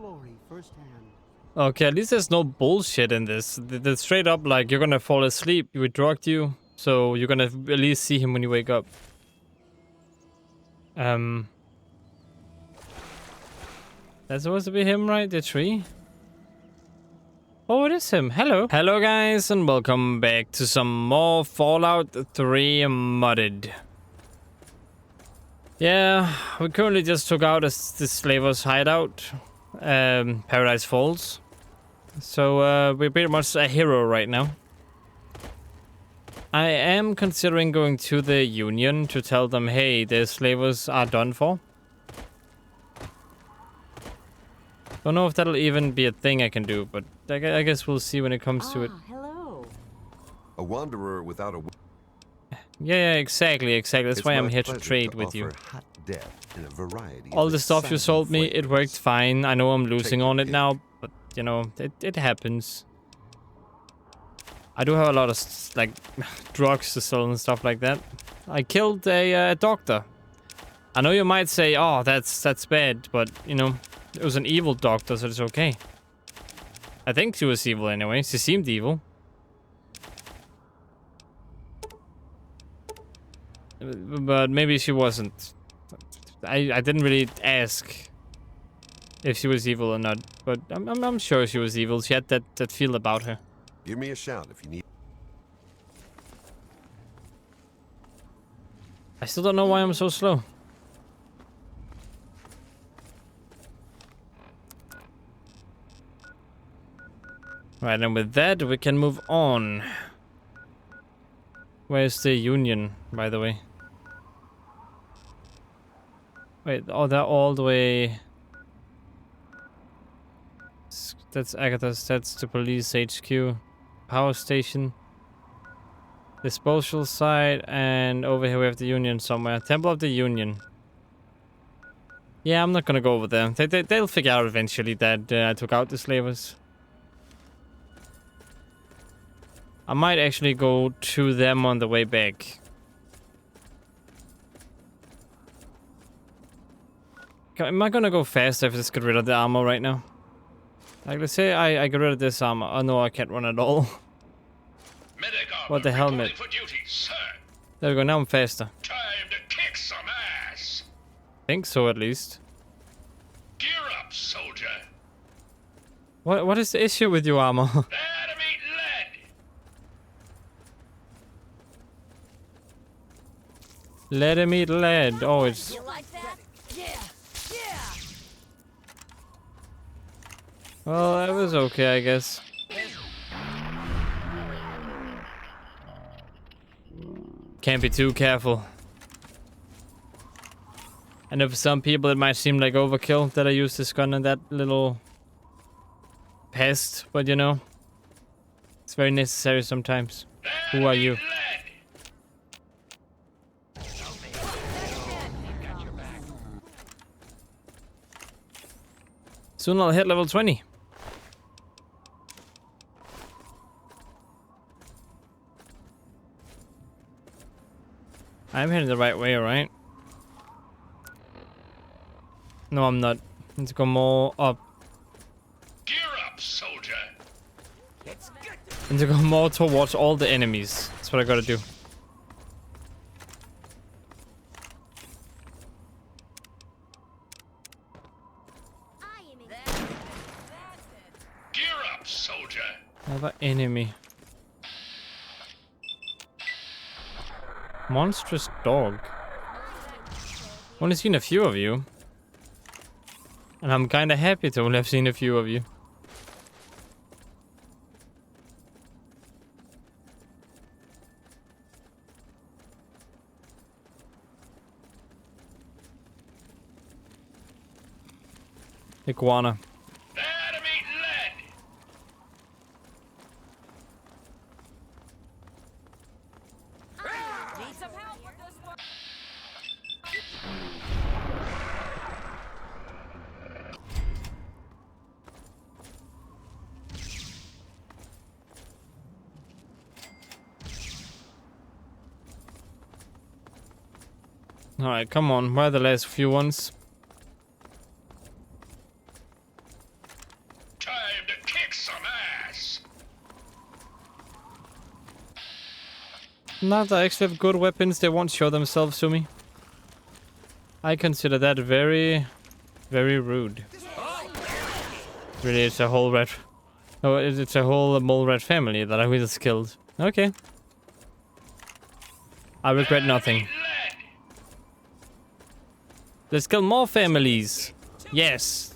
glory firsthand. Okay, at least there's no bullshit in this. It's straight up like you're gonna fall asleep. We drugged you, so you're gonna at least see him when you wake up. That's supposed to be him, right? The tree? Oh, it is him. Hello. Hello, guys, and welcome back to some more Fallout 3 Modded. Yeah, we currently just took out this slaver's hideout, Paradise Falls. So, we're pretty much a hero right now. I am considering going to the Union to tell them, hey, the slavers are done for. Don't know if that'll even be a thing I can do, but I guess we'll see when it comes to it. Hello. A wanderer without a... Yeah, exactly. That's It's why I'm my here to pleasure trade to with you. offer hot death in a variety All of the stuff you exciting sold me, it flavors. worked fine. I know I'm losing your on it pick. now, but you know, it happens. I do have a lot of like drugs to sell and stuff like that. I killed a doctor. I know you might say, "Oh, that's bad," but you know, it was an evil doctor, so it's okay. I think she was evil anyway. She seemed evil. But maybe she wasn't. I didn't really ask if she was evil or not, but I'm sure she was evil. She had that feel about her. Give me a shout if you need... I still don't know why I'm so slow. Right, and with that, we can move on. Where's the Union, by the way? Wait, oh, they're all the way... That's Agatha's, that's the police HQ. Power station. Disposal site, and over here we have the Union somewhere. Temple of the Union. Yeah, I'm not gonna go over there. They'll figure out eventually that I took out the slavers. I might actually go to them on the way back. Am I gonna go faster if I just get rid of the armor right now? Like, let's say I get rid of this armor. Oh no, I can't run at all. What the helmet? There we go, now I'm faster. Time to kick some ass. Think so, at least. Gear up, soldier. What is the issue with your armor? Let 'em eat lead. Let him eat lead. Oh, it's... You like that? Yeah. Yeah. Well, that was okay, I guess. Can't be too careful. I know for some people it might seem like overkill that I use this gun and that little pest, but you know, it's very necessary sometimes. Who are you? Soon I'll hit level 20. I'm heading the right way, right? No, I'm not. Need to go more up. Gear up, soldier. Need to go more towards all the enemies. That's what I gotta do. Gear up, soldier. Another enemy. Monstrous dog. Only seen a few of you. And I'm kinda happy to only have seen a few of you. Iguana. Let 'em eat lead. Need some help with this one? Alright, come on. Where are the last few ones? kick some ass. Now that I actually have good weapons, they won't show themselves to me. I consider that very, very rude. Really, it's a whole red... Oh, it's a whole mole rat family that I just killed. Okay. I regret nothing. Lead. Let's kill more families. Yes.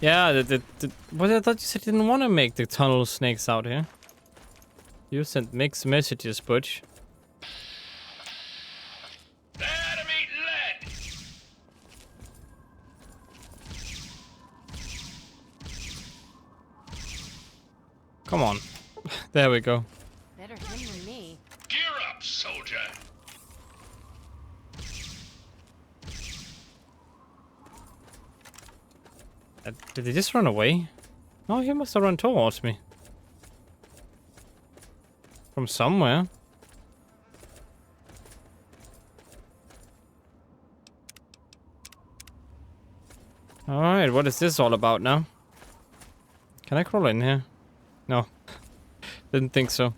Yeah, what I thought you said you didn't want to make the tunnel snakes out here. You sent mixed messages, Butch. Enemy lead. Come on. There we go. Better him than me. Gear up, soldier. Did he just run away? No, he must have run towards me. From somewhere. Alright, what is this all about now? Can I crawl in here? No. Didn't think so.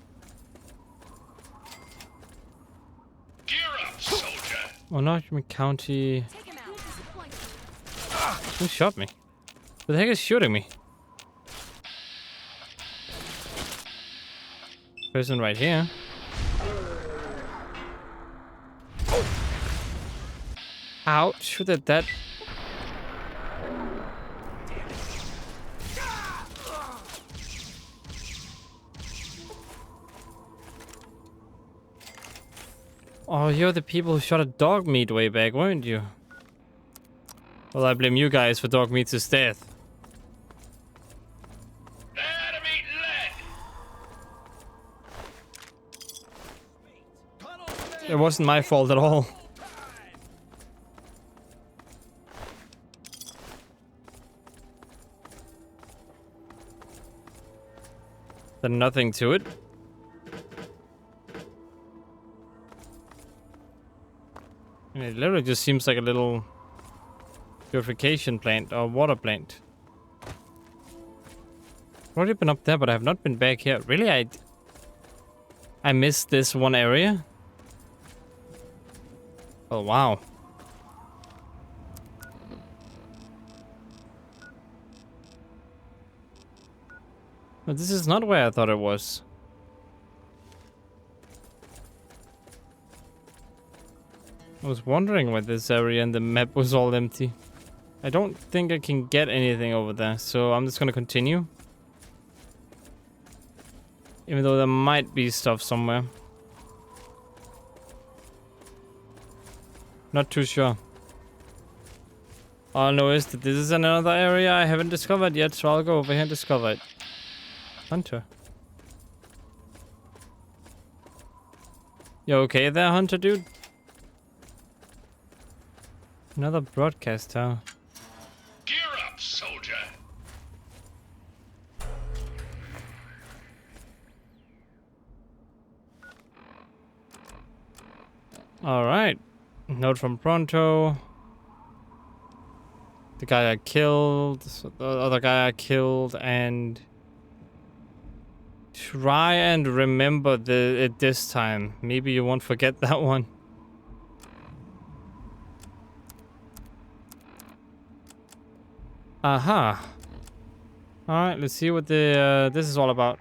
Gear up, soldier. Oh no, County... Take him out. Who shot me? Who the heck is shooting me? Person right here. Ouch, who did that? Oh, you're the people who shot a dog meat way back, weren't you? Well, I blame you guys for dog meat's death. Enemy lead. It wasn't my fault at all. There's nothing to it. And it literally just seems like a little purification plant or water plant. I've already been up there, but I have not been back here. Really, I missed this one area. Oh wow. But this is not where I thought it was. I was wondering why this area in the map was all empty. I don't think I can get anything over there, so I'm just gonna continue. Even though there might be stuff somewhere. Not too sure. All I know is that this is another area I haven't discovered yet, so I'll go over here and discover it. Hunter. You okay there, Hunter dude? Another broadcast tower. Gear up, soldier. Alright. Note from Pronto. The guy I killed. The other guy I killed. And... try and remember it this time. Maybe you won't forget that one. Aha. Alright, let's see what this is all about.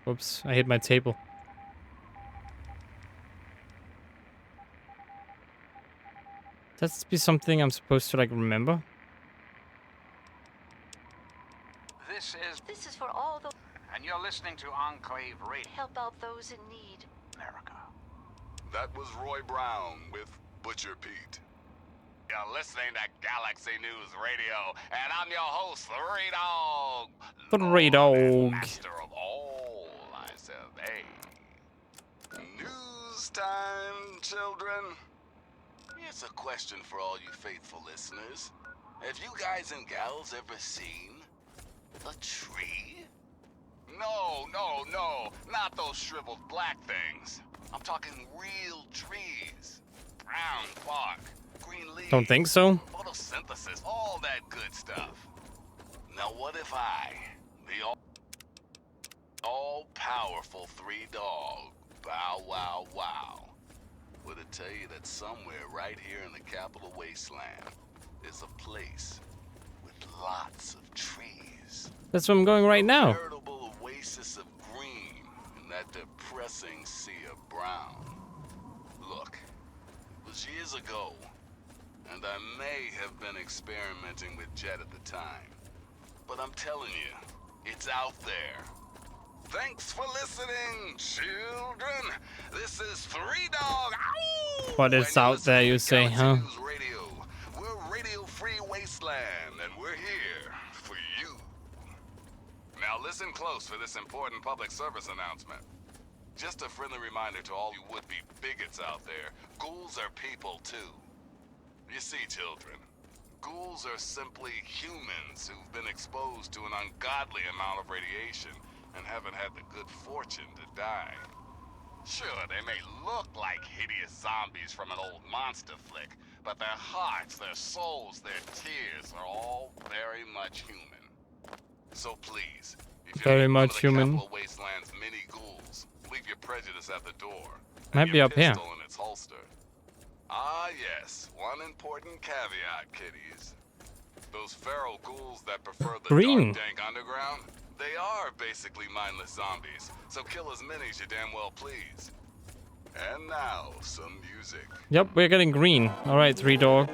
Whoops, I hit my table. That's be something I'm supposed to, like, remember. This is for all the And you're listening to Enclave Radio. help out those in need. America. That was Roy Brown with Butcher Pete. You're listening to Galaxy News Radio, and I'm your host, Three Dog. Three Lord and Dog. Master of all, I said, hey. News time, children. Here's a question for all you faithful listeners. Have you guys and gals ever seen a tree? No, not those shriveled black things. I'm talking real trees. Brown bark, green leaves. Don't think so. Photosynthesis, all that good stuff. Now what if I, the all-powerful three-dog, Bow Wow Wow, were to tell you that somewhere right here in the capital wasteland is a place with lots of trees. That's where I'm going right now. Veritable oasis of green in that depressing sea of brown. Look, it was years ago, and I may have been experimenting with Jet at the time. But I'm telling you, it's out there. Thanks for listening, children. This is Three Dog. Ow! But it's And you're out there, listening you to say, Galaxy huh? News Radio. We're Radio Free Wasteland, and we're here for you. Now listen close for this important public service announcement. Just a friendly reminder to all you would-be bigots out there. Ghouls are people, too. You see, children, ghouls are simply humans who've been exposed to an ungodly amount of radiation and haven't had the good fortune to die. Sure, they may look like hideous zombies from an old monster flick, but their hearts, their souls, their tears are all very much human. So please, if you're Very one much of the human. Capital Wasteland's mini ghouls, leave your prejudice at the door. and Might be your up here. pistol in its holster. Ah yes, one important caveat, kiddies. Those feral ghouls that prefer the Green. dark, dank underground, they are basically mindless zombies, so kill as many as you damn well please. And now, some music. Yep, we're getting green. Alright, Three Dog.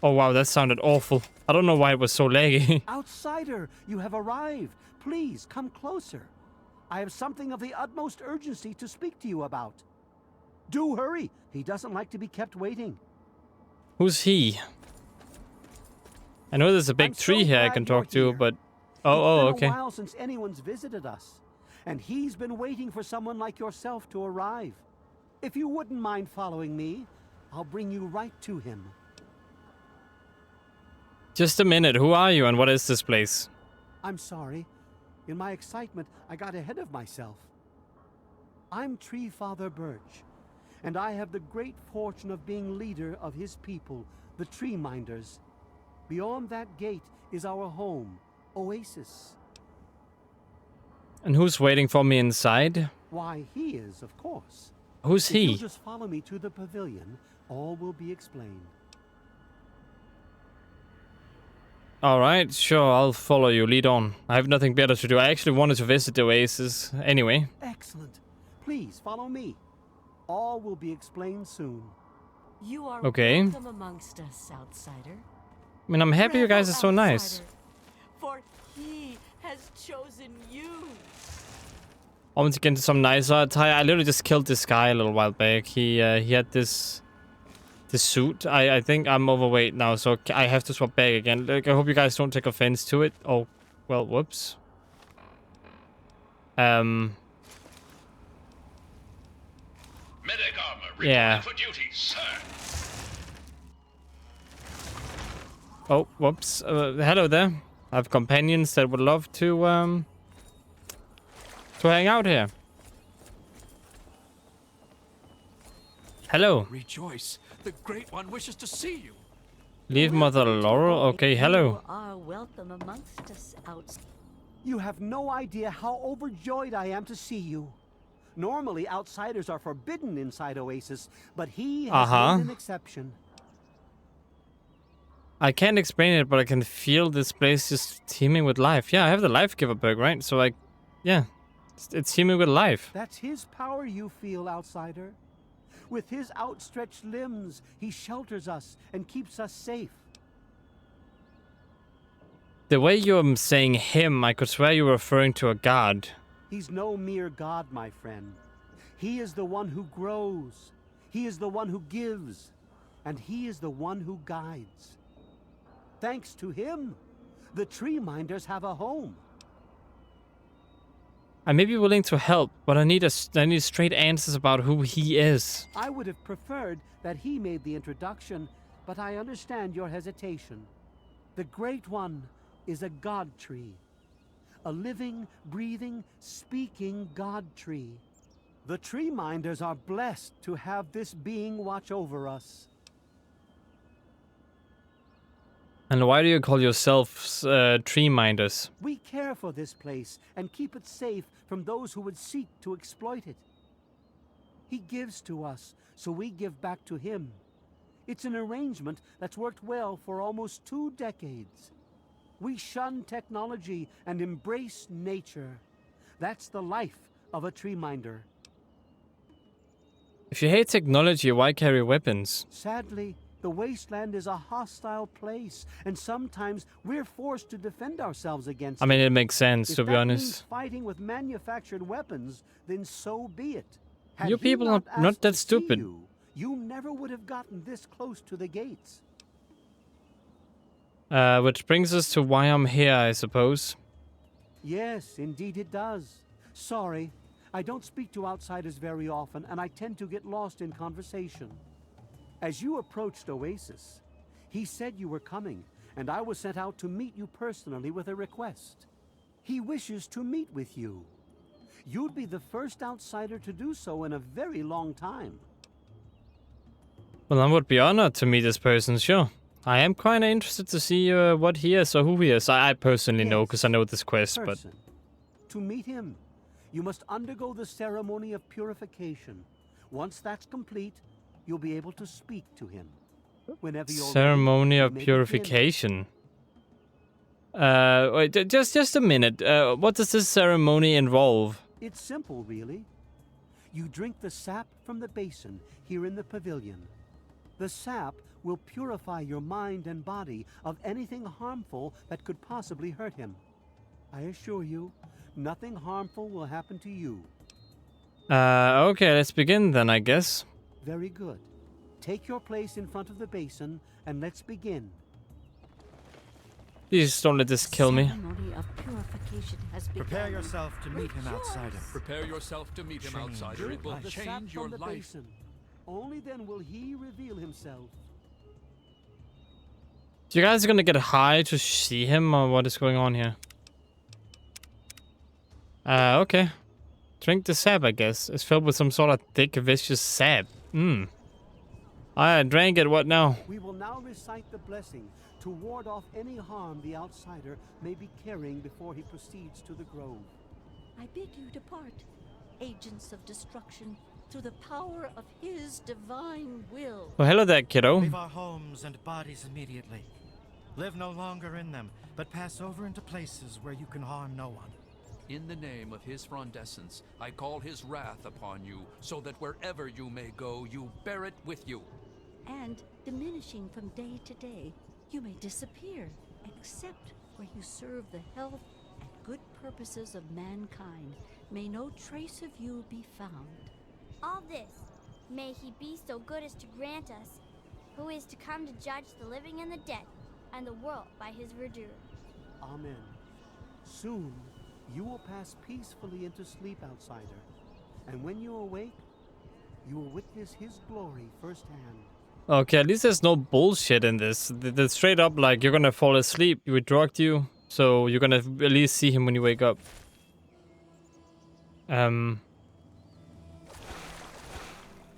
Oh wow, that sounded awful. I don't know why it was so laggy. Outsider, you have arrived. Please come closer. I have something of the utmost urgency to speak to you about. Do hurry. He doesn't like to be kept waiting. Who's he? I know there's a big I'm so tree here I glad can you're talk to, here. but... It's Oh, been okay. a while since anyone's visited us, and he's been waiting for someone like yourself to arrive. If you wouldn't mind following me, I'll bring you right to him. Just a minute, who are you and what is this place? I'm sorry. In my excitement, I got ahead of myself. I'm Tree Father Birch, and I have the great fortune of being leader of his people, the Tree Minders. Beyond that gate is our home, Oasis. And who's waiting for me inside? Why, he is, of course. Who's If you'll he? just follow me to the pavilion, all will be explained. Alright, sure, I'll follow you. Lead on. I have nothing better to do. I actually wanted to visit the Oasis anyway. Excellent. Please follow me. All will be explained soon. You are Okay. welcome amongst us, outsider. I mean, I'm happy you guys are so Rebel nice. outsider, for he has chosen you. I want to get into some nicer attire. I literally just killed this guy a little while back. He had this suit. I think I'm overweight now, so I have to swap back again. Like, I hope you guys don't take offense to it. Oh, well, whoops. Medic armor reporting Yeah. for duty, sir. Oh, whoops. Hello there. I have companions that would love to hang out here. Hello. Rejoice, the Great One wishes to see you. Leave Mother Laurel. Okay, hello. You are welcome amongst us, outsider. You have no idea how overjoyed I am to see you. Normally, outsiders are forbidden inside Oasis, but he has made an exception. I can't explain it, but I can feel this place just teeming with life. Yeah, I have the life giver perk, right? So yeah, it's teeming with life. That's his power you feel, outsider. With his outstretched limbs, he shelters us and keeps us safe. The way you're saying him, I could swear you were referring to a god. He's no mere god, my friend. He is the one who grows. He is the one who gives. And he is the one who guides. Thanks to him, the Tree Minders have a home. I may be willing to help, but I need straight answers about who he is. I would have preferred that he made the introduction, but I understand your hesitation. The Great One is a god tree. A living, breathing, speaking god tree. The tree minders are blessed to have this being watch over us. And why do you call yourselves tree minders? We care for this place and keep it safe from those who would seek to exploit it. He gives to us, so we give back to him. It's an arrangement that's worked well for almost 2 decades. We shun technology and embrace nature. That's the life of a tree minder. If you hate technology, why carry weapons? Sadly, the wasteland is a hostile place, and sometimes we're forced to defend ourselves against I mean, it makes sense, If to be that honest. means fighting with manufactured weapons, then so be it. Had You he people are not asked that to see stupid. you never would have gotten this close to the gates. Which brings us to why I'm here, I suppose. Yes, indeed it does. Sorry, I don't speak to outsiders very often, and I tend to get lost in conversation. As you approached Oasis, he said you were coming, and I was sent out to meet you personally with a request. He wishes to meet with you. You'd be the first outsider to do so in a very long time. Well, I would be honored to meet this person, sure. I am kind of interested to see what he is or who he is. I personally know, because I know this quest, but... Person. To meet him, you must undergo the ceremony of purification. Once that's complete, you'll be able to speak to him. Whenever you're Ceremony ready, of you may purification. Wait, just a minute. What does this ceremony involve? begin. It's simple, really. You drink the sap from the basin here in the pavilion. The sap will purify your mind and body of anything harmful that could possibly hurt him. I assure you, nothing harmful will happen to you. Okay, let's begin then, I guess. Very good. Take your place in front of the basin, and let's begin. Please don't let this kill me. Ceremony of purification has begun. Prepare yourself to meet him, outsider. Rejoice. Prepare yourself to meet him, outsider. It will the sap change your from the life. basin. Only then will he reveal himself. So you guys are gonna get high to see him, or what is going on here? Okay. Drink the sap, I guess. It's filled with some sort of thick, vicious sap. I drank it, what now? We will now recite the blessing to ward off any harm the outsider may be carrying before he proceeds to the grove. I bid you depart, agents of destruction, through the power of his divine will. Oh, hello there, kiddo. Leave our homes and bodies immediately. Live no longer in them, but pass over into places where you can harm no one. In the name of his frondescence, I call his wrath upon you, so that wherever you may go, you bear it with you. And, diminishing from day to day, you may disappear, except where you serve the health and good purposes of mankind. May no trace of you be found. All this, may he be so good as to grant us, who is to come to judge the living and the dead, and the world by his verdure. Amen. Soon, you will pass peacefully into sleep, outsider. And when you awake, you will witness his glory firsthand. Okay, at least there's no bullshit in this. It's straight up like you're gonna fall asleep, we drugged you, so you're gonna at least see him when you wake up.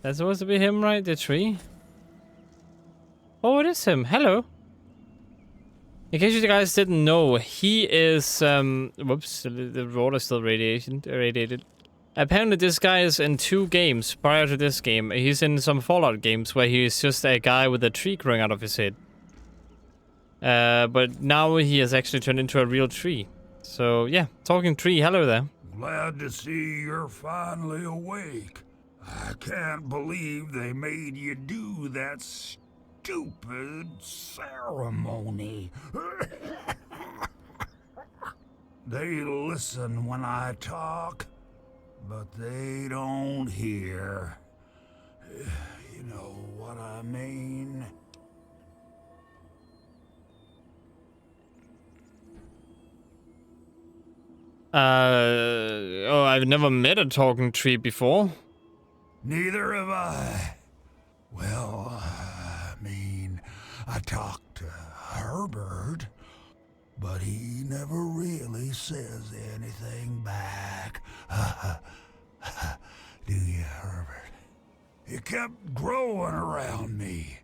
That's supposed to be him, right? The tree? Oh, it is him. Hello. In case you guys didn't know, he is, whoops, the water's still radiated. Apparently this guy is in 2 games prior to this game. He's in some Fallout games where he is just a guy with a tree growing out of his head. But now he has actually turned into a real tree. So yeah, talking tree, hello there. Glad to see you're finally awake. I can't believe they made you do that stupid ceremony. They listen when I talk, but they don't hear. You know what I mean? Oh, I've never met a talking tree before. Neither have I. Well, I talked to Herbert, but he never really says anything back. Do He kept growing around me.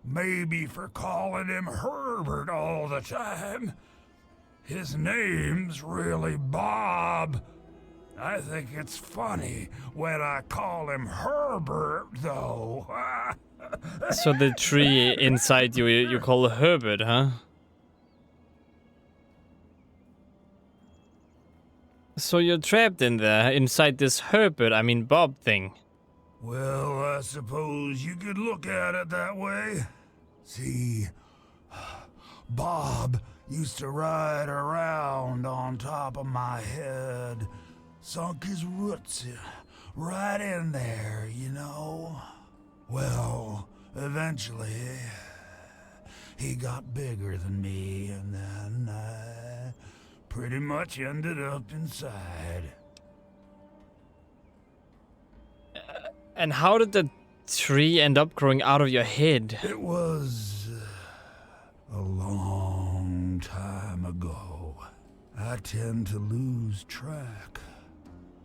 Maybe for calling him Herbert all the time. His name's really Bob. I think it's funny when I call him Herbert, though. So the tree inside you call Herbert, huh? So you're trapped in there, inside this Herbert, I mean Bob thing. Well, I suppose you could look at it that way. See, Bob used to ride around on top of my head, sunk his roots right in there, you know. Well, eventually, he got bigger than me, and then I pretty much ended up inside. And how did the tree end up growing out of your head? It was a long time ago. I tend to lose track.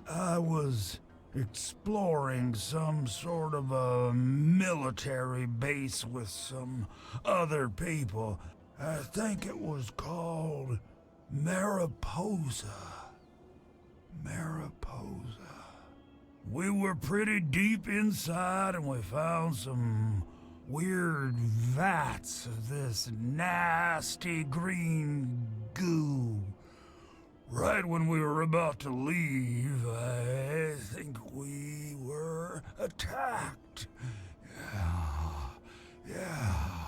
I was exploring some sort of a military base with some other people. I think it was called Mariposa. Mariposa. We were pretty deep inside and we found some weird vats of this nasty green goo. Right when we were about to leave, I think we were attacked. Yeah.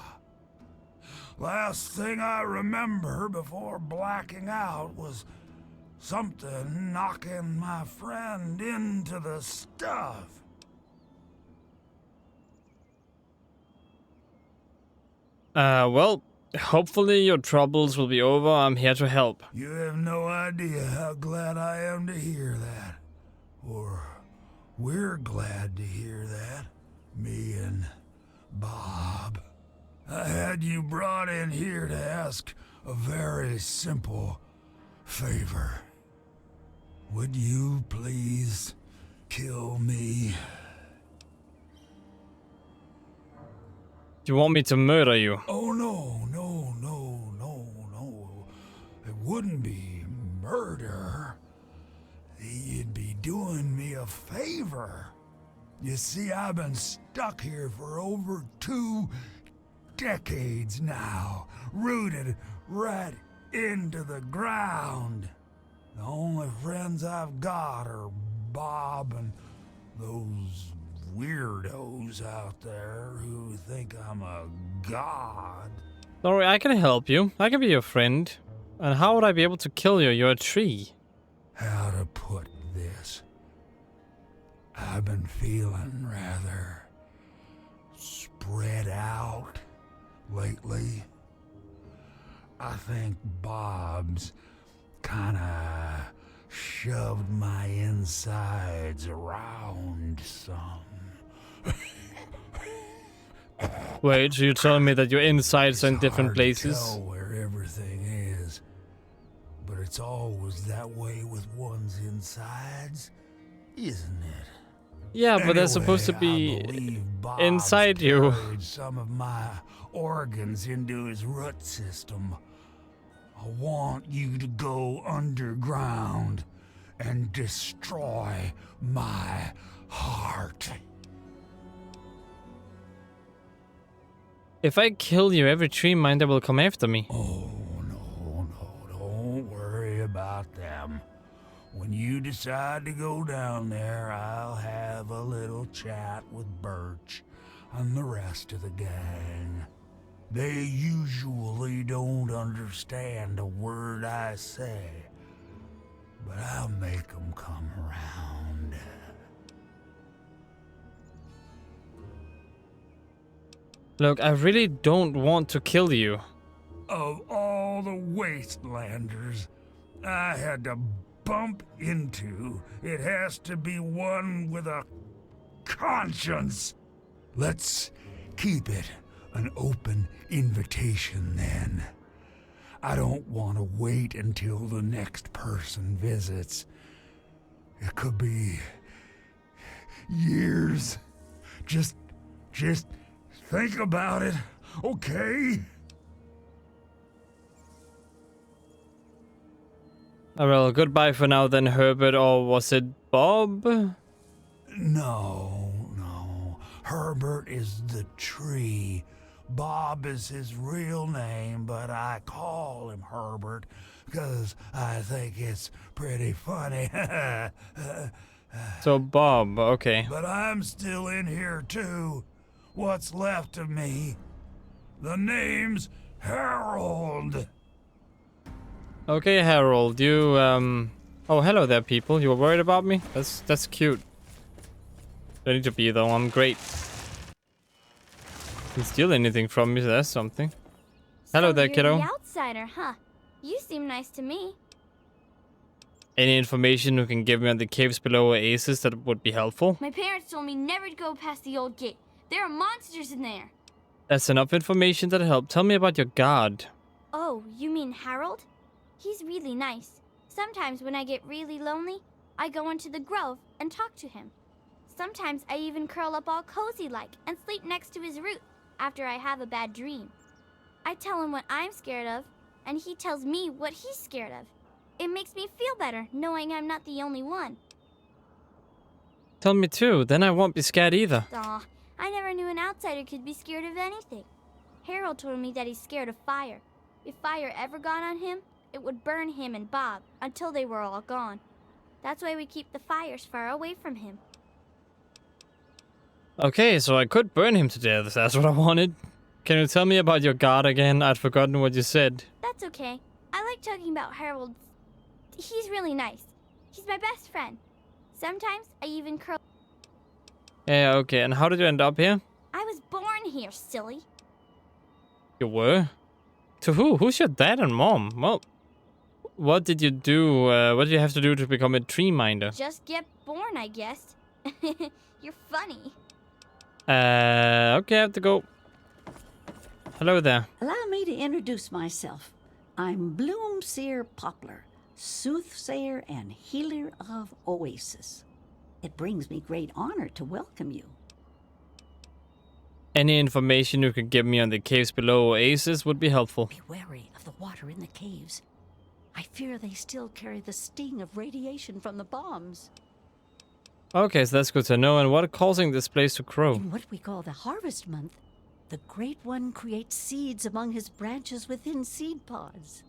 Last thing I remember before blacking out was something knocking my friend into the stuff. Well, hopefully your troubles will be over. I'm here to help. You have no idea how glad I am to hear that. Or we're glad to hear that. Me and Bob. I had you brought in here to ask a very simple favor. Would you please kill me? Do you want me to murder you? Oh, no. It wouldn't be murder. You'd be doing me a favor. You see, I've been stuck here for over 2 decades now, rooted right into the ground. The only friends I've got are Bob and those weirdos out there who think I'm a god. Don't worry, I can help you. I can be your friend. And how would I be able to kill you? You're a tree. How to put this? I've been feeling rather spread out lately. I think Bob's kinda shoved my insides around some. Wait, so you're telling me that your insides are in different places? It's hard to tell where everything is, but it's always that way with one's insides, isn't it? Yeah, but they're supposed to be inside you. Some of my organs into his root system. I want you to go underground and destroy my heart. If I kill you, every tree minder will come after me. Oh, no, don't worry about them. When you decide to go down there, I'll have a little chat with Birch and the rest of the gang. They usually don't understand a word I say, but I'll make them come around. Look, I really don't want to kill you. Of all the wastelanders I had to bump into, it has to be one with a conscience. Let's keep it an open invitation then. I don't want to wait until the next person visits. It could be years Just think about it, okay? Well, goodbye for now then, Herbert, or was it Bob? No. Herbert is the tree. Bob is his real name, but I call him Herbert because I think it's pretty funny. So Bob, okay. But I'm still in here too. What's left of me? The name's Harold. Okay, Harold, you, Oh, hello there, people. You were worried about me? That's cute. Don't need to be, though. I'm great. Can steal anything from me, so that's something. Hello there, you're kiddo. the outsider, huh? You seem nice to me. Any information you can give me on the caves below Oasis that would be helpful? My parents told me never to go past the old gate. There are monsters in there. That's enough information that'll help. Tell me about your god. Oh, you mean Harold? He's really nice. Sometimes when I get really lonely, I go into the grove and talk to him. Sometimes I even curl up all cozy-like and sleep next to his root after I have a bad dream. I tell him what I'm scared of, and he tells me what he's scared of. It makes me feel better knowing I'm not the only one. Tell me too, then I won't be scared either. Aw, I never knew an outsider could be scared of anything. Harold told me that he's scared of fire. If fire ever got on him, it would burn him and Bob until they were all gone. That's why we keep the fires far away from him. Okay, so I could burn him to death if that's what I wanted. Can you tell me about your god again? I'd forgotten what you said. That's okay. I like talking about Harold. He's really nice. He's my best friend. Sometimes I even curl... Yeah, okay, and how did you end up here? I was born here, silly. You were? To who? Who's your dad and mom? Well, what did you do? What did you have to do to become a tree minder? Just get born, I guess. You're funny. Okay, I have to go. Hello there. Allow me to introduce myself. I'm Bloomseer Poplar, soothsayer and healer of Oasis. It brings me great honor to welcome you. Any information you could give me on the caves below Oasis would be helpful. Be wary of the water in the caves. I fear they still carry the sting of radiation from the bombs. Okay, so that's good to know. And what is causing this place to grow? In what we call the harvest month, the Great One creates seeds among his branches within seed pods.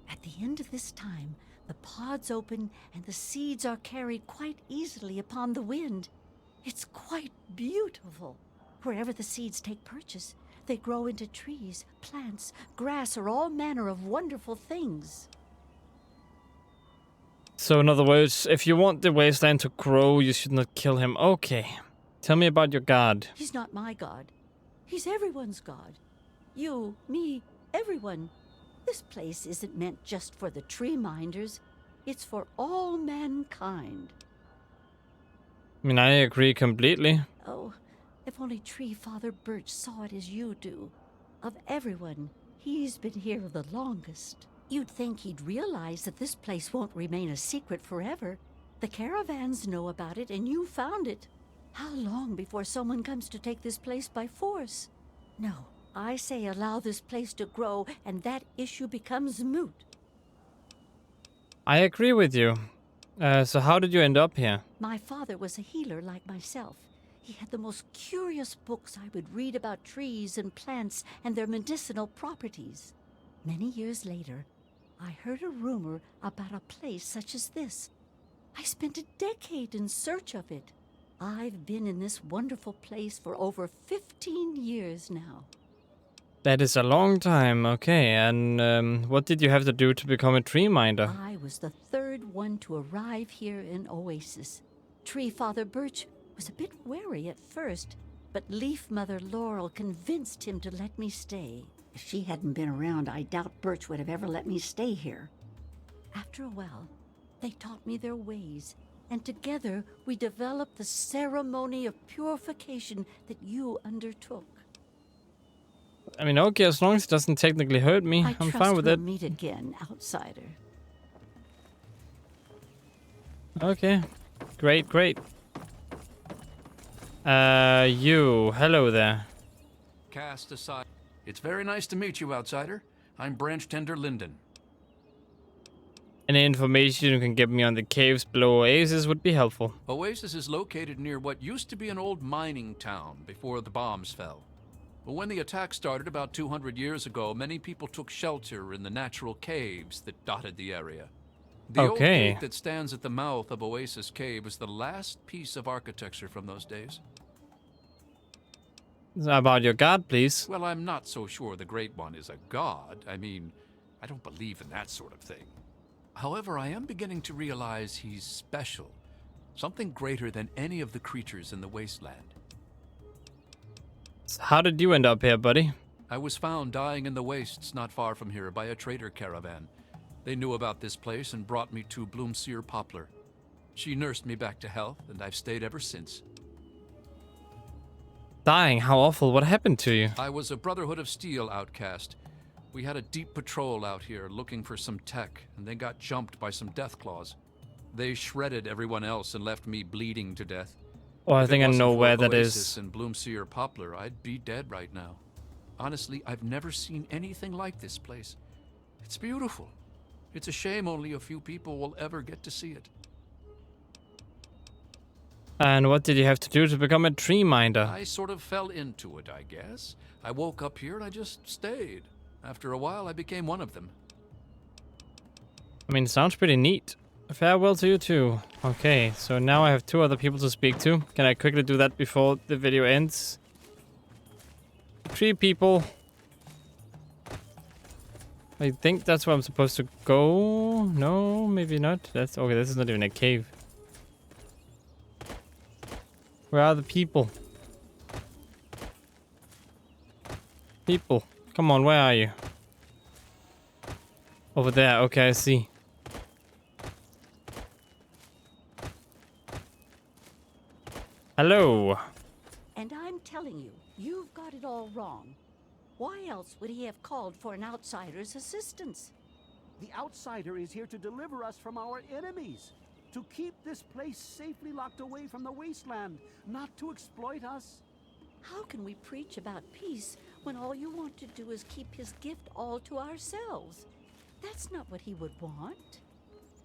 At the end of this time, the pods open and the seeds are carried quite easily upon the wind. It's quite beautiful. Wherever the seeds take purchase, they grow into trees, plants, grass, or all manner of wonderful things. So in other words, if you want the wasteland to grow, you should not kill him. Okay. Tell me about your god. He's not my god. He's everyone's god. You, me, everyone. This place isn't meant just for the tree minders. It's for all mankind. I mean, I agree completely. Oh, if only Tree Father Birch saw it as you do. Of everyone, he's been here the longest. You'd think he'd realize that this place won't remain a secret forever. The caravans know about it, and you found it. How long before someone comes to take this place by force? No, I say allow this place to grow, and that issue becomes moot. I agree with you. So how did you end up here? My father was a healer like myself. He had the most curious books I would read about trees and plants and their medicinal properties. Many years later, I heard a rumor about a place such as this. I spent a decade in search of it. I've been in this wonderful place for over 15 years now. That is a long time, okay. And what did you have to do to become a tree minder? I was the third one to arrive here in Oasis. Tree Father Birch was a bit wary at first, but Leaf Mother Laurel convinced him to let me stay. If she hadn't been around, I doubt Birch would have ever let me stay here. After a while, they taught me their ways, and together we developed the ceremony of purification that you undertook. I mean, okay, as long as it doesn't technically hurt me, I'm fine with we'll it. meet again, outsider. Okay, great, great. You. Hello there. Cast aside. It's very nice to meet you, outsider. I'm Branch Tender Linden. Any information you can give me on the caves below Oasis would be helpful. Oasis is located near what used to be an old mining town before the bombs fell. But when the attack started about 200 years ago, many people took shelter in the natural caves that dotted the area. The old gate that stands at the mouth of Oasis Cave is the last piece of architecture from those days. About your god, please. Well, I'm not so sure the Great One is a god. I mean, I don't believe in that sort of thing. However, I am beginning to realize he's special. Something greater than any of the creatures in the wasteland. How did you end up here, buddy? I was found dying in the wastes not far from here by a trader caravan. They knew about this place and brought me to Bloomseer Poplar. She nursed me back to health, and I've stayed ever since. Dying? How awful. What happened to you? I was a Brotherhood of Steel outcast. We had a deep patrol out here looking for some tech, and they got jumped by some Deathclaws. They shredded everyone else and left me bleeding to death. Oh, I think I know where that is. In Bloomseer Poplar, I'd be dead right now. Honestly, I've never seen anything like this place. It's beautiful. It's a shame only a few people will ever get to see it. And what did you have to do to become a tree minder? I sort of fell into it, I guess. I woke up here and I just stayed. After a while, I became one of them. I mean, sounds pretty neat. Farewell to you too. Okay, so now I have 2 other people to speak to. Can I quickly do that before the video ends? 3 people. I think that's where I'm supposed to go. No, maybe not. That's okay. This is not even a cave. Where are the people? People, come on, where are you? Over there. Okay, I see. Hello. And I'm telling you, you've got it all wrong. Why else would he have called for an outsider's assistance? The outsider is here to deliver us from our enemies, to keep this place safely locked away from the wasteland, not to exploit us. How can we preach about peace when all you want to do is keep his gift all to ourselves? That's not what he would want.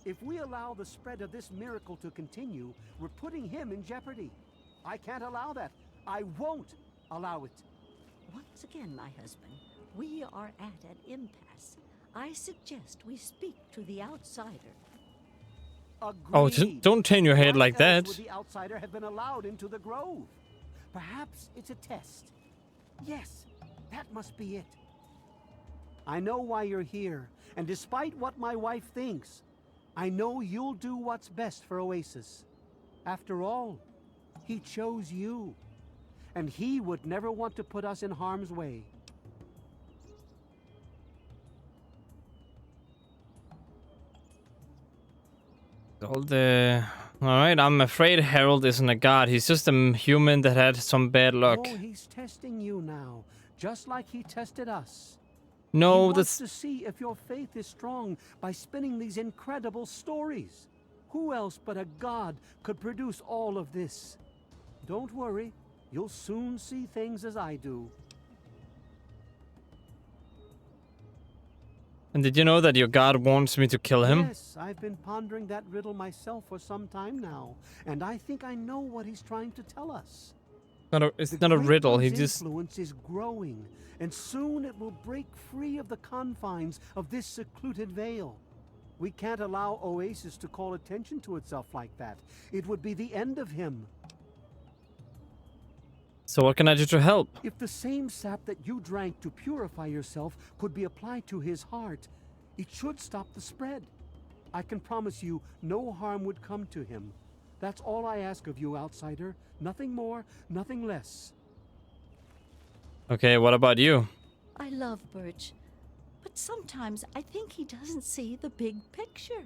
If we allow the spread of this miracle to continue, we're putting him in jeopardy. I can't allow that. I won't allow it. Once again, my husband, we are at an impasse. I suggest we speak to the outsider. Agreed. Oh, don't turn your head like that. Would the outsider have been allowed into the grove? Perhaps it's a test. Yes, that must be it. I know why you're here, and despite what my wife thinks, I know you'll do what's best for Oasis. After all, he chose you, and he would never want to put us in harm's way. Alright, I'm afraid Harold isn't a god. He's just a human that had some bad luck. Oh, he's testing you now, just like he tested us. No, he that's... wants to see if your faith is strong by spinning these incredible stories. Who else but a god could produce all of this? Don't worry, you'll soon see things as I do. And did you know that your god wants me to kill him? Yes, I've been pondering that riddle myself for some time now, and I think I know what he's trying to tell us. It's not a riddle, he His just... influence is growing, and soon it will break free of the confines of this secluded vale. We can't allow Oasis to call attention to itself like that. It would be the end of him. So what can I do to help? If the same sap that you drank to purify yourself could be applied to his heart, it should stop the spread. I can promise you no harm would come to him. That's all I ask of you, outsider. Nothing more, nothing less. Okay, what about you? I love Birch, but sometimes I think he doesn't see the big picture.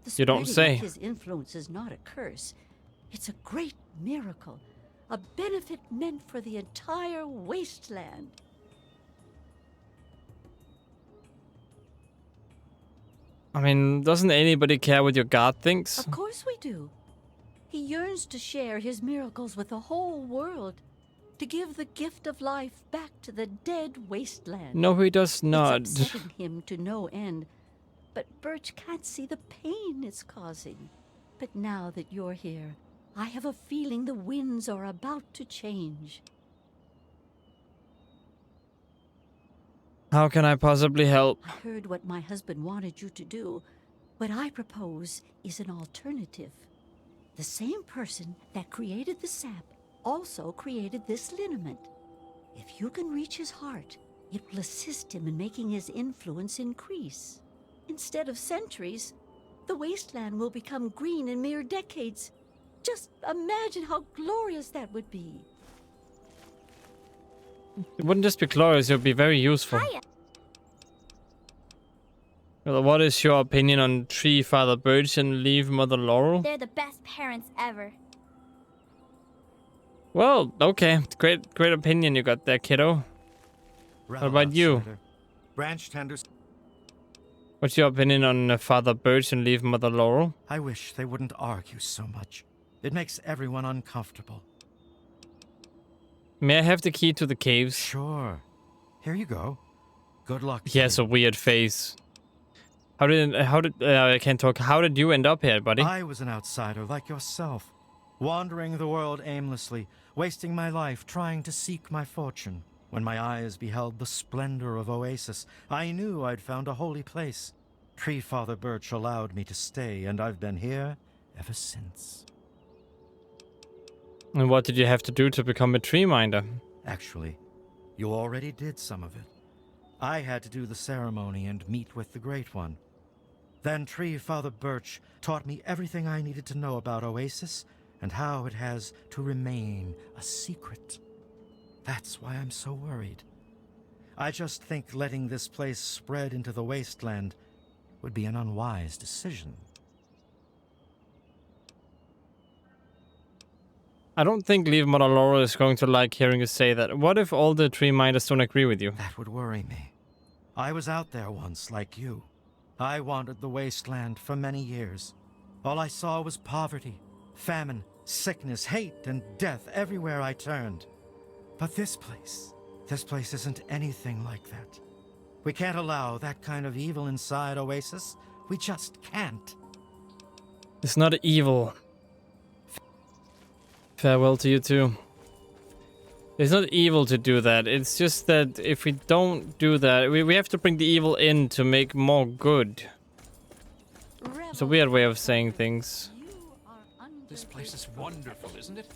The You don't spreading say. of his influence is not a curse. It's a great miracle. A benefit meant for the entire wasteland. I mean, doesn't anybody care what your god thinks? Of course we do. He yearns to share his miracles with the whole world, to give the gift of life back to the dead wasteland. No, he does not. It's upsetting him to no end, but Birch can't see the pain it's causing. But now that you're here, I have a feeling the winds are about to change. How can I possibly help? I heard what my husband wanted you to do. What I propose is an alternative. The same person that created the sap also created this liniment. If you can reach his heart, it will assist him in making his influence increase. Instead of centuries, the wasteland will become green in mere decades. Just imagine how glorious that would be. It wouldn't just be glorious, it would be very useful. Hiya. Well, what is your opinion on Tree Father Birch and Leave Mother Laurel? They're the best parents ever. Well, okay. Great opinion you got there, kiddo. What about you? Branch tenders. What's your opinion on Father Birch and Leave Mother Laurel? I wish they wouldn't argue so much. It makes everyone uncomfortable. May I have the key to the caves? Sure. Here you go. Good luck. He has a weird face. How did I can't talk. How did you end up here, buddy? I was an outsider like yourself, wandering the world aimlessly, wasting my life trying to seek my fortune. When my eyes beheld the splendor of Oasis, I knew I'd found a holy place. Tree Father Birch allowed me to stay, and I've been here ever since. And what did you have to do to become a tree minder? Actually, you already did some of it. I had to do the ceremony and meet with the Great One. Then Tree Father Birch taught me everything I needed to know about Oasis and how it has to remain a secret. That's why I'm so worried. I just think letting this place spread into the wasteland would be an unwise decision. I don't think Leave Mother Laurel is going to like hearing you say that. What if all the tree minders don't agree with you? That would worry me. I was out there once, like you. I wandered the wasteland for many years. All I saw was poverty, famine, sickness, hate, and death everywhere I turned. But this place isn't anything like that. We can't allow that kind of evil inside Oasis. We just can't. It's not evil. Farewell to you too. It's not evil to do that. It's just that if we don't do that, we have to bring the evil in to make more good. It's a weird way of saying things. This place is wonderful, isn't it?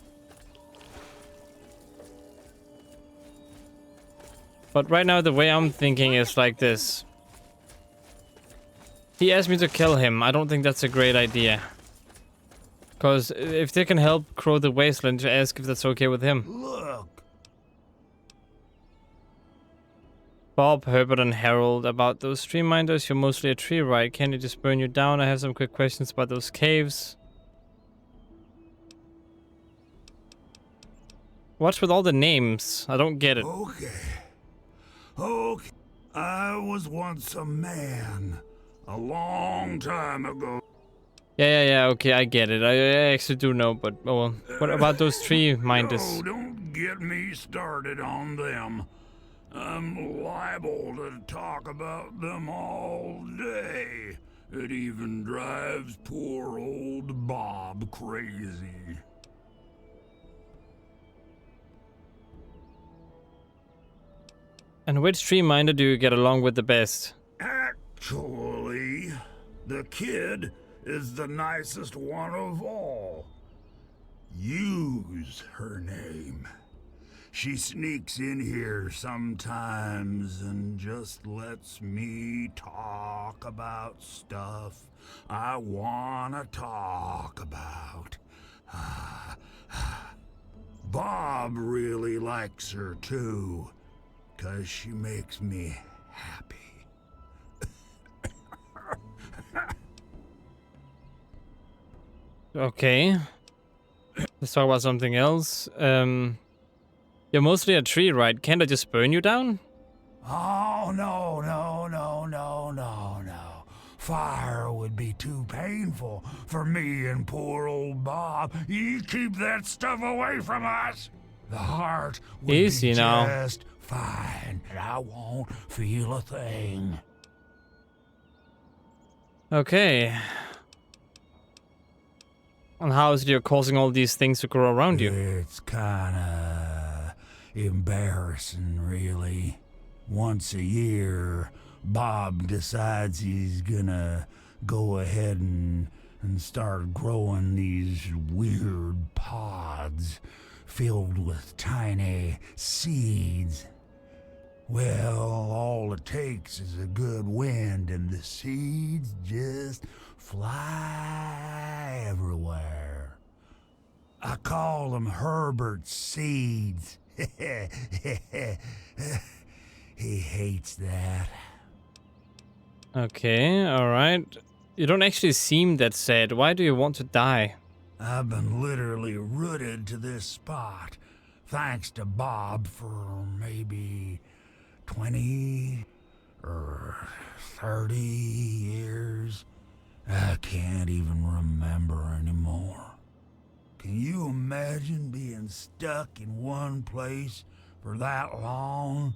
But right now, the way I'm thinking is like this. He asked me to kill him. I don't think that's a great idea. Because if they can help grow the wasteland, to ask if that's okay with him. Look. Bob, Herbert, and Harold, about those tree minders, you're mostly a tree, right? Can you just burn you down? I have some quick questions about those caves. What's with all the names? I don't get it. Okay. I was once a man. A long time ago. Yeah, okay, I get it. I actually do know, but oh well. What about those tree minders? No, don't get me started on them. I'm liable to talk about them all day. It even drives poor old Bob crazy. And which tree minder do you get along with the best? Actually, the kid is the nicest one of all. Use her name. She sneaks in here sometimes and just lets me talk about stuff I wanna talk about. Bob really likes her too, 'cause she makes me happy. Okay. Let's talk about something else. You're mostly a tree, right? Can't I just burn you down? Oh, no. Fire would be too painful for me and poor old Bob. You keep that stuff away from us. The heart would Easy be now. just fine, and I won't feel a thing. Okay. And how is it you're causing all these things to grow around you? It's kinda embarrassing, really. Once a year, Bob decides he's gonna go ahead and start growing these weird pods filled with tiny seeds. Well, all it takes is a good wind and the seeds just fly everywhere. I call them Herbert's seeds. He hates that. Okay, alright. You don't actually seem that sad. Why do you want to die? I've been literally rooted to this spot, thanks to Bob, for maybe 20 or 30 years. I can't even remember anymore. Can you imagine being stuck in one place for that long?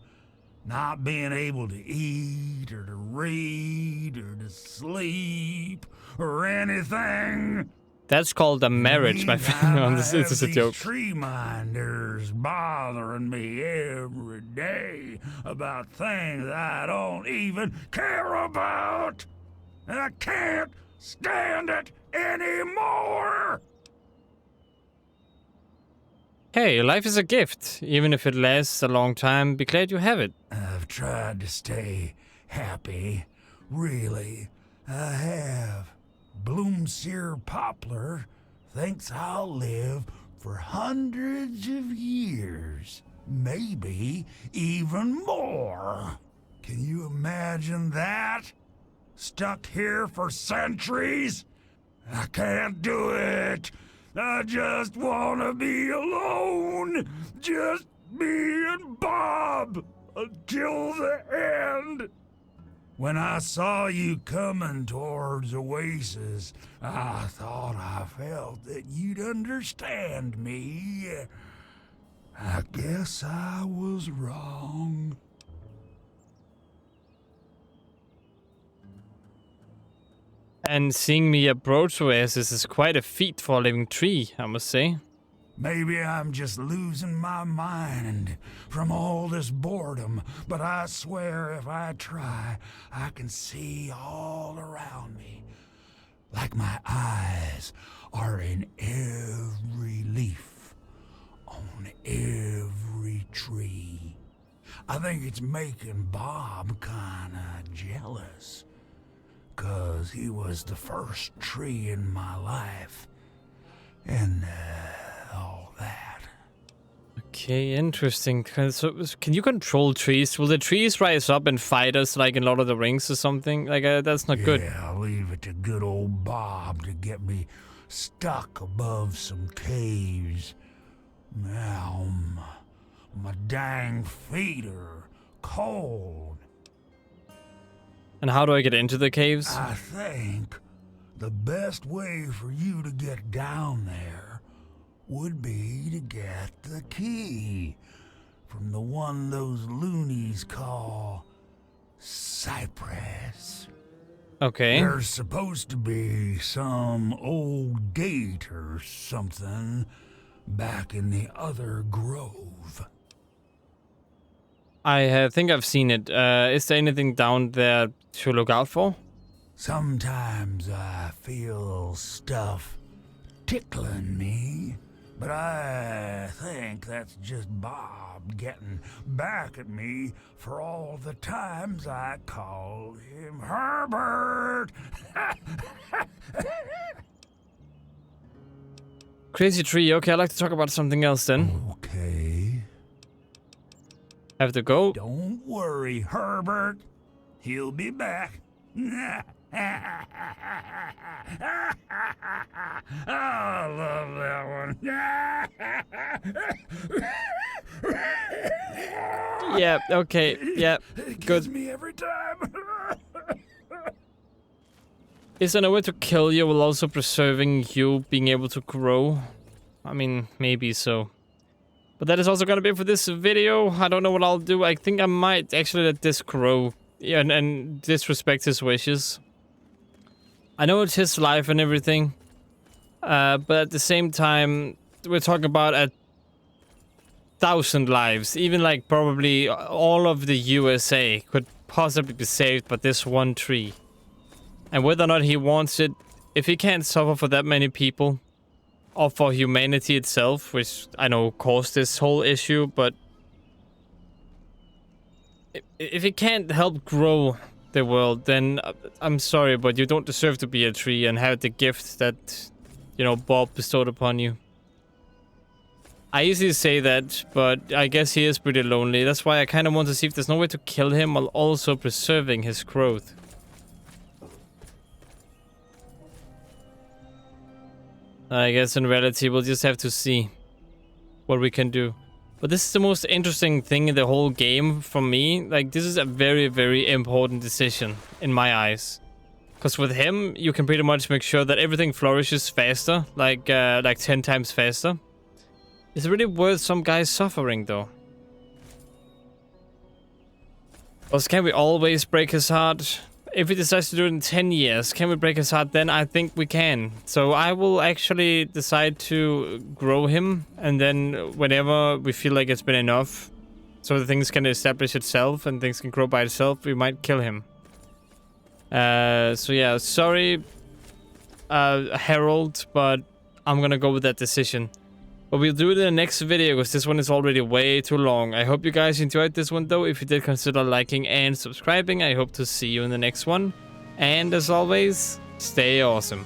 Not being able to eat, or to read, or to sleep, or anything? That's called a marriage, my friend. This is a joke. Tree minders bothering me every day about things I don't even care about. I can't stand it anymore. Hey, life is a gift. Even if it lasts a long time, be glad you have it. I've tried to stay happy. Really, I have. Bloomseer Poplar thinks I'll live for hundreds of years. Maybe even more. Can you imagine that? Stuck here for centuries? I can't do it. I just want to be alone. Just me and Bob until the end. When I saw you coming towards Oasis, I thought I felt that you'd understand me. I guess I was wrong. And seeing me approach Oasis is quite a feat for a living tree, I must say. Maybe I'm just losing my mind from all this boredom, but I swear if I try, I can see all around me. Like my eyes are in every leaf, on every tree. I think it's making Bob kinda jealous, 'cause he was the first tree in my life, and all that. Okay, interesting. So, can you control trees? Will the trees rise up and fight us like in Lord of the Rings or something? Like, that's not good. Yeah, I'll leave it to good old Bob to get me stuck above some caves. Now, my dang feet are cold. And how do I get into the caves? I think the best way for you to get down there would be to get the key from the one those loonies call Cypress. Okay. There's supposed to be some old gate or something back in the other grove. I think I've seen it. Is there anything down there to look out for? Sometimes I feel stuff tickling me, but I think that's just Bob getting back at me for all the times I called him Herbert. Crazy tree. Okay, I'd like to talk about something else then. Okay. Have to go. Don't worry, Herbert. He'll be back. I love that one. Yeah, okay, yeah, It good. gets me every time. Is there no way to kill you while also preserving you being able to grow? I mean, maybe so. But that is also gonna be it for this video. I don't know what I'll do. I think I might actually let this grow and disrespect his wishes. I know it's his life and everything. But at the same time, we're talking about 1,000 lives. Even like probably all of the USA could possibly be saved by this one tree. And whether or not he wants it, if he can't suffer for that many people, or for humanity itself, which I know caused this whole issue, but if he can't help grow the world, then I'm sorry, but you don't deserve to be a tree and have the gift that, you know, Bob bestowed upon you. I easily say that, but I guess he is pretty lonely. That's why I kind of want to see if there's no way to kill him while also preserving his growth. I guess in reality, we'll just have to see what we can do. But this is the most interesting thing in the whole game for me. Like, this is a very, very important decision in my eyes. Because with him, you can pretty much make sure that everything flourishes faster, like 10 times faster. Is it really worth some guy's suffering, though? Or can we always break his heart? If he decides to do it in 10 years, can we break his heart then? I think we can. So I will actually decide to grow him. And then whenever we feel like it's been enough, so that things can establish itself and things can grow by itself, we might kill him. So yeah, sorry, Harold, but I'm gonna go with that decision. But we'll do it in the next video, because this one is already way too long. I hope you guys enjoyed this one, though. If you did, consider liking and subscribing. I hope to see you in the next one. And as always, stay awesome.